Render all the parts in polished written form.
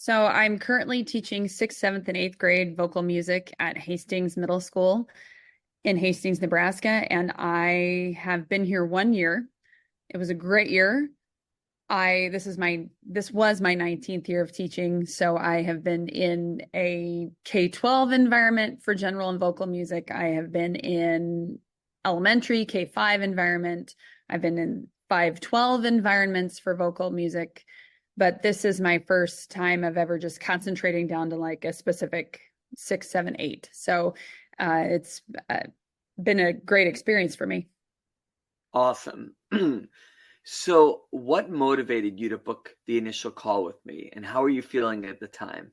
So I'm currently teaching sixth, seventh, and eighth grade vocal music at Hastings Middle School in Hastings, Nebraska, and I have been here 1 year. It was a great year. This was my 19th year of teaching, so I have been in a K-12 environment for general and vocal music. I have been in elementary K-5 environment. I've been in 5-12 environments for vocal music, but this is my first time of ever just concentrating down to like a specific 6, 7, 8. So it's been a great experience for me. Awesome. So, what motivated you to book the initial call with me, and how are you feeling at the time?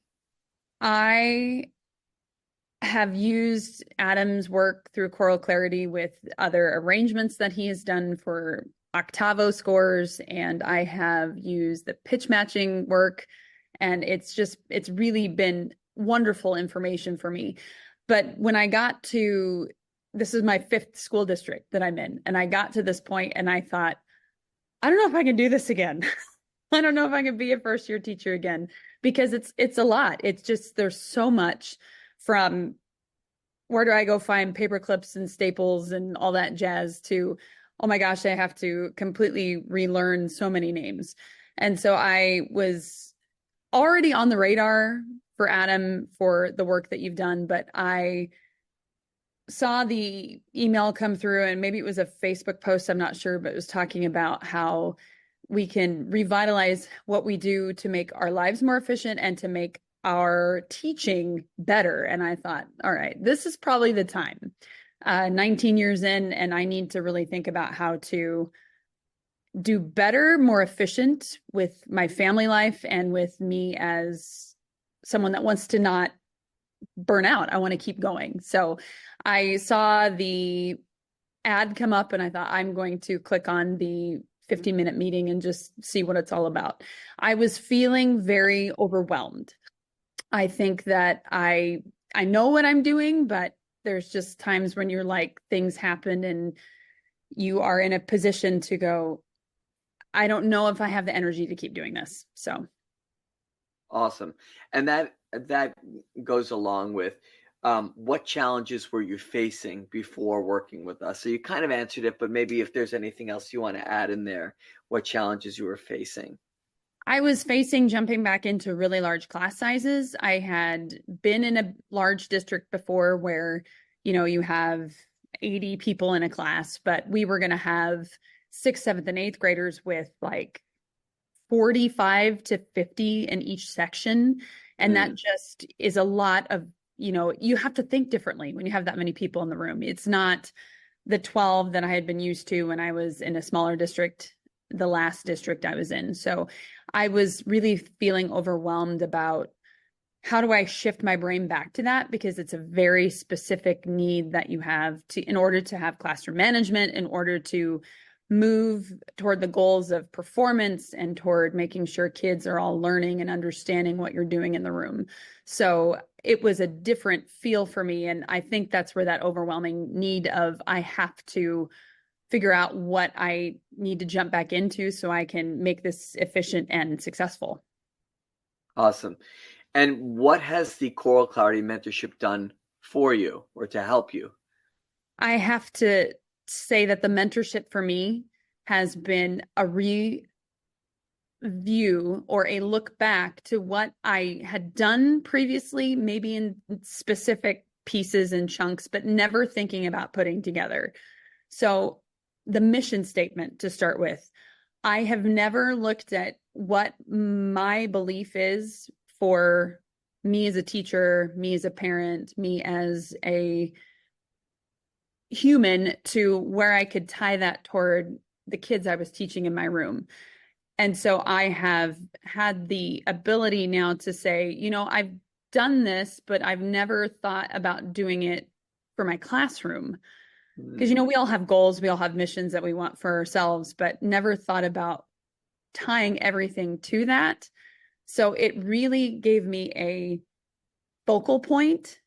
I have used Adam's work through Choral Clarity with other arrangements that he has done for octavo scores, and I have used the pitch matching work, and it's really been wonderful information for me. But when I got to this is my fifth school district that I'm in, and I got to this point and I thought, I don't know if I can do this again. I don't know if I can be a first year teacher again because it's a lot. It's just there's so much from where do I go find paper clips and staples and all that jazz to, oh my gosh, I have to completely relearn so many names. And so I was already on the radar for Adam for the work that you've done, but I saw the email come through, and maybe it was a Facebook post, I'm not sure, but it was talking about how we can revitalize what we do to make our lives more efficient and to make our teaching better. And I thought, all right, this is probably the time. 19 years in, and I need to really think about how to do better, more efficient with my family life and with me as someone that wants to not burn out. I want to keep going. So I saw the ad come up and I thought I'm going to click on the 15-minute meeting and just see what it's all about. I was feeling very overwhelmed. I think that I know what I'm doing, but there's just times when you're like things happen and you are in a position to go, I don't know if I have the energy to keep doing this. So Awesome. And that goes along with what challenges were you facing before working with us? So you kind of answered it, but maybe if there's anything else you want to add in there, what challenges you were facing? I was facing jumping back into really large class sizes. I had been in a large district before where, you have 80 people in a class, but we were going to have sixth, seventh, and eighth graders with like 45 to 50 in each section. And that Mm, just is a lot of, you have to think differently when you have that many people in the room. It's not the 12 that I had been used to when I was in a smaller district, the last district I was in. So I was really feeling overwhelmed about how do I shift my brain back to that? Because it's a very specific need that you have to, in order to have classroom management, in order to move toward the goals of performance and toward making sure kids are all learning and understanding what you're doing in the room. So it was a different feel for me. And I think that's where that overwhelming need of I have to figure out what I need to jump back into so I can make this efficient and successful. awesome. And what has the Choral Clarity Mentorship done for you or to help you? I have to say that the mentorship for me has been a review or a look back to what I had done previously, maybe in specific pieces and chunks, but never thinking about putting together. So the mission statement to start with, I have never looked at what my belief is for me as a teacher, me as a parent, me as a human to where I could tie that toward the kids I was teaching in my room. And so I have had the ability now to say, I've done this, but I've never thought about doing it for my classroom. Because, Mm, we all have goals, we all have missions that we want for ourselves, but never thought about tying everything to that. So it really gave me a focal point,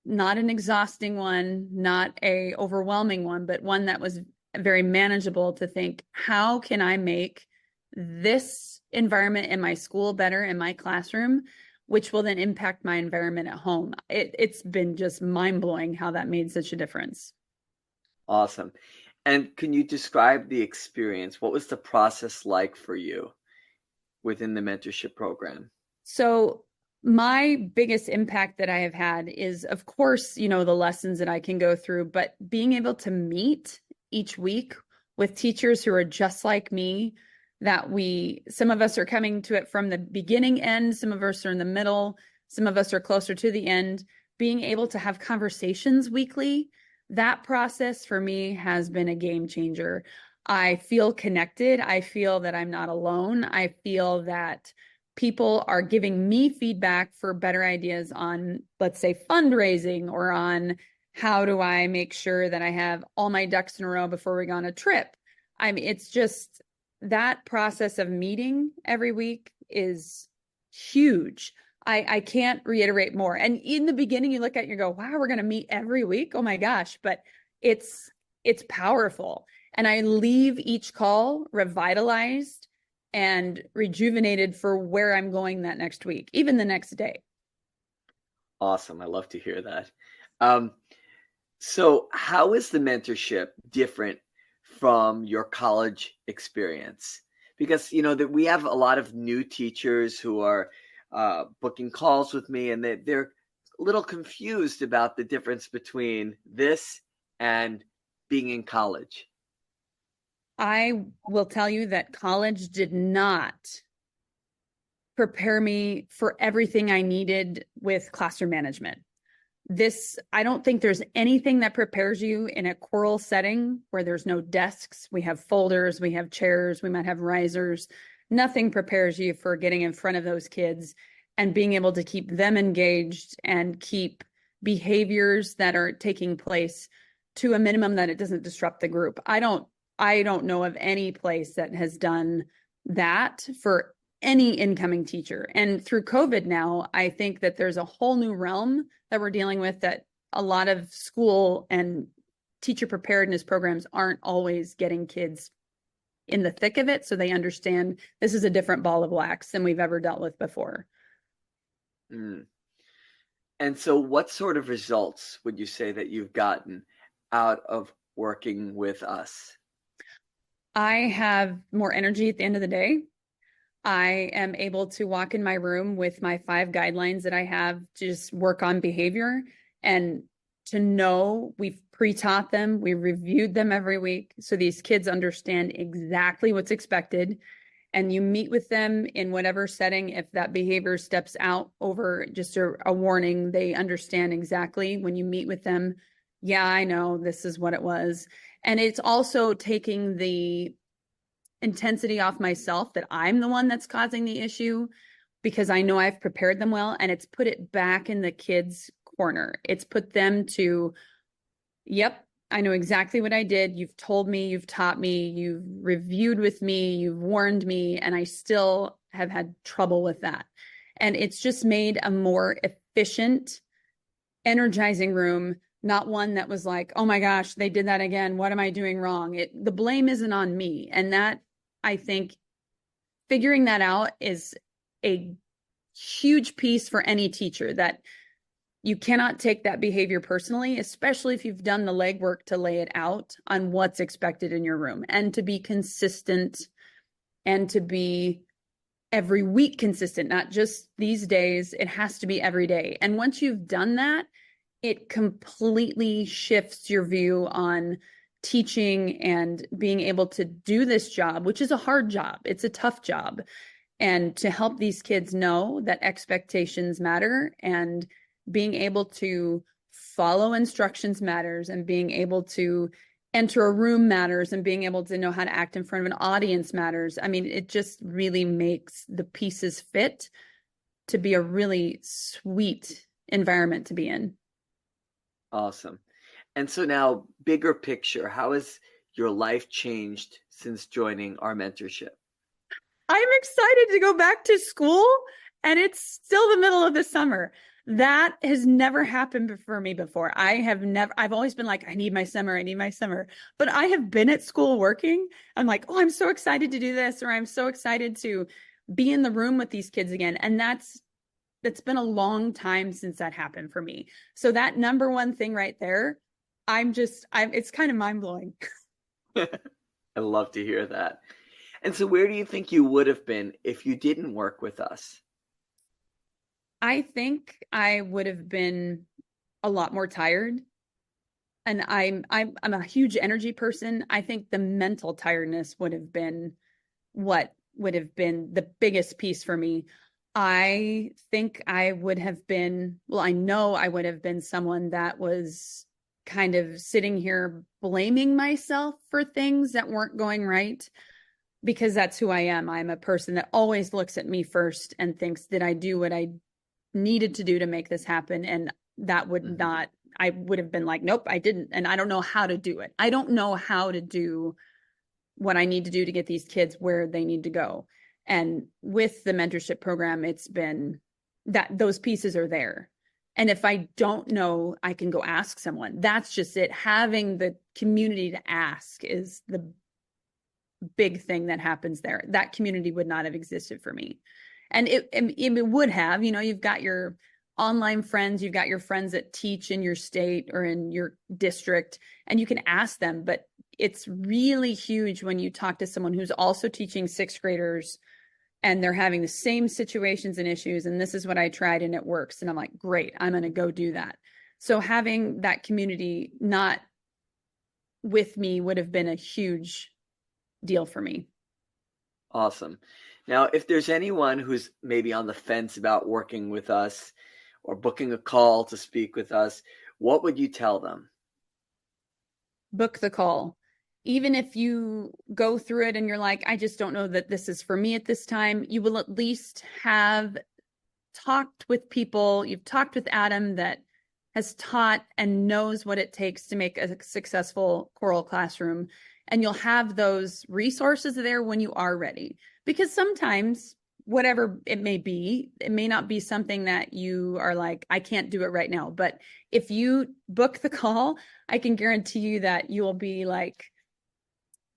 not an exhausting one, not a overwhelming one, but one that was very manageable to think, how can I make this environment in my school better in my classroom, which will then impact my environment at home. It's been just mind-blowing how that made such a difference. Awesome. And can you describe the experience? What was the process like for you within the mentorship program? So my biggest impact that I have had is, of course, the lessons that I can go through, but being able to meet each week with teachers who are just like me, that some of us are coming to it from the beginning end, some of us are in the middle, some of us are closer to the end, being able to have conversations weekly, that process for me has been a game changer. I feel connected. I feel that I'm not alone. I feel that people are giving me feedback for better ideas on, let's say, fundraising, or on how do I make sure that I have all my ducks in a row before we go on a trip. I mean, it's just that process of meeting every week is huge. I can't reiterate more. And in the beginning, you look at it and you go, wow, we're going to meet every week. Oh my gosh. But it's powerful. And I leave each call revitalized and rejuvenated for where I'm going that next week, even the next day. Awesome. I love to hear that. Um, so how is the mentorship different from your college experience? Because, that we have a lot of new teachers who are booking calls with me, and they're a little confused about the difference between this and being in college. I will tell you that college did not prepare me for everything I needed with classroom management. I don't think there's anything that prepares you in a choral setting where there's no desks. We have folders, we have chairs, we might have risers. Nothing prepares you for getting in front of those kids and being able to keep them engaged and keep behaviors that are taking place to a minimum that it doesn't disrupt the group. I don't know of any place that has done that for any incoming teacher. And through COVID now, I think that there's a whole new realm that we're dealing with that a lot of school and teacher preparedness programs aren't always getting kids in the thick of it, so they understand this is a different ball of wax than we've ever dealt with before. Mm. And so what sort of results would you say that you've gotten out of working with us? I have more energy at the end of the day. I am able to walk in my room with my 5 guidelines that I have to just work on behavior, and to know we've pre-taught them, we reviewed them every week, so these kids understand exactly what's expected. And you meet with them in whatever setting. If that behavior steps out over just a warning, they understand exactly when you meet with them. Yeah, I know this is what it was. And it's also taking the intensity off myself that I'm the one that's causing the issue, because I know I've prepared them well, and it's put it back in the kids' corner. It's put them to, yep, I know exactly what I did. You've told me, you've taught me, you've reviewed with me, you've warned me, and I still have had trouble with that. And it's just made a more efficient, energizing room, not one that was like, oh my gosh, they did that again. What am I doing wrong? The blame isn't on me. And that, I think, figuring that out is a huge piece for any teacher, that you cannot take that behavior personally, especially if you've done the legwork to lay it out on what's expected in your room, and to be consistent, and to be every week consistent, not just these days. It has to be every day. And once you've done that, it completely shifts your view on teaching and being able to do this job, which is a hard job. It's a tough job. And to help these kids know that expectations matter, and being able to follow instructions matters, and being able to enter a room matters, and being able to know how to act in front of an audience matters. I mean, it just really makes the pieces fit to be a really sweet environment to be in. Awesome. And so now, bigger picture, how has your life changed since joining our mentorship? I'm excited to go back to school, and it's still the middle of the summer. That has never happened for me before. I've always been like, I need my summer, I need my summer. But I have been at school working. I'm like, oh, I'm so excited to do this, or I'm so excited to be in the room with these kids again. And that's been a long time since that happened for me. So that number one thing right there, it's kind of mind blowing. I love to hear that. And so where do you think you would have been if you didn't work with us? I think I would have been a lot more tired. And I'm a huge energy person. I think the mental tiredness would have been what would have been the biggest piece for me. I think I would have been, well, I know I would have been someone that was kind of sitting here blaming myself for things that weren't going right, because that's who I am. I'm a person that always looks at me first and thinks, did I do what I needed to do to make this happen? And that would not, I would have been like, nope, I didn't. And I don't know how to do it. I don't know how to do what I need to do to get these kids where they need to go. And with the mentorship program, it's been that those pieces are there. And if I don't know, I can go ask someone. That's just it. Having the community to ask is the big thing that happens there. That community would not have existed for me. And it would have, you've got your online friends, you've got your friends that teach in your state or in your district, and you can ask them. But it's really huge when you talk to someone who's also teaching sixth graders and they're having the same situations and issues. And this is what I tried and it works. And I'm like, great, I'm going to go do that. So having that community not with me would have been a huge deal for me. Awesome. Now, if there's anyone who's maybe on the fence about working with us or booking a call to speak with us, what would you tell them? Book the call. Even if you go through it and you're like, I just don't know that this is for me at this time, you will at least have talked with people. You've talked with Adam that has taught and knows what it takes to make a successful choral classroom. And you'll have those resources there when you are ready. Because sometimes, whatever it may be, it may not be something that you are like, I can't do it right now. But if you book the call, I can guarantee you that you will be like,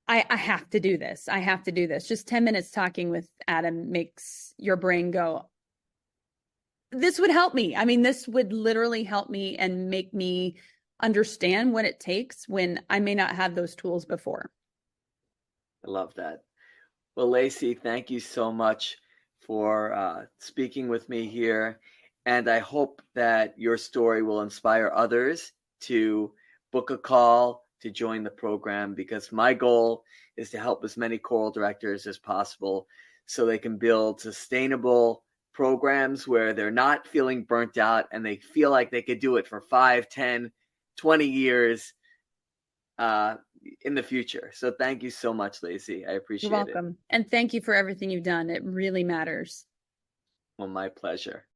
I have to do this. I have to do this. Just 10 minutes talking with Adam makes your brain go, this would help me. I mean, this would literally help me and make me understand what it takes when I may not have those tools before. I love that. Well, Lacey, thank you so much for speaking with me here. And I hope that your story will inspire others to book a call to join the program, because my goal is to help as many choral directors as possible so they can build sustainable programs where they're not feeling burnt out and they feel like they could do it for 5, 10, 20 years in the future. So thank you so much, Lacey. I appreciate You're it. welcome. And thank you for everything you've done. It really matters. Well, my pleasure.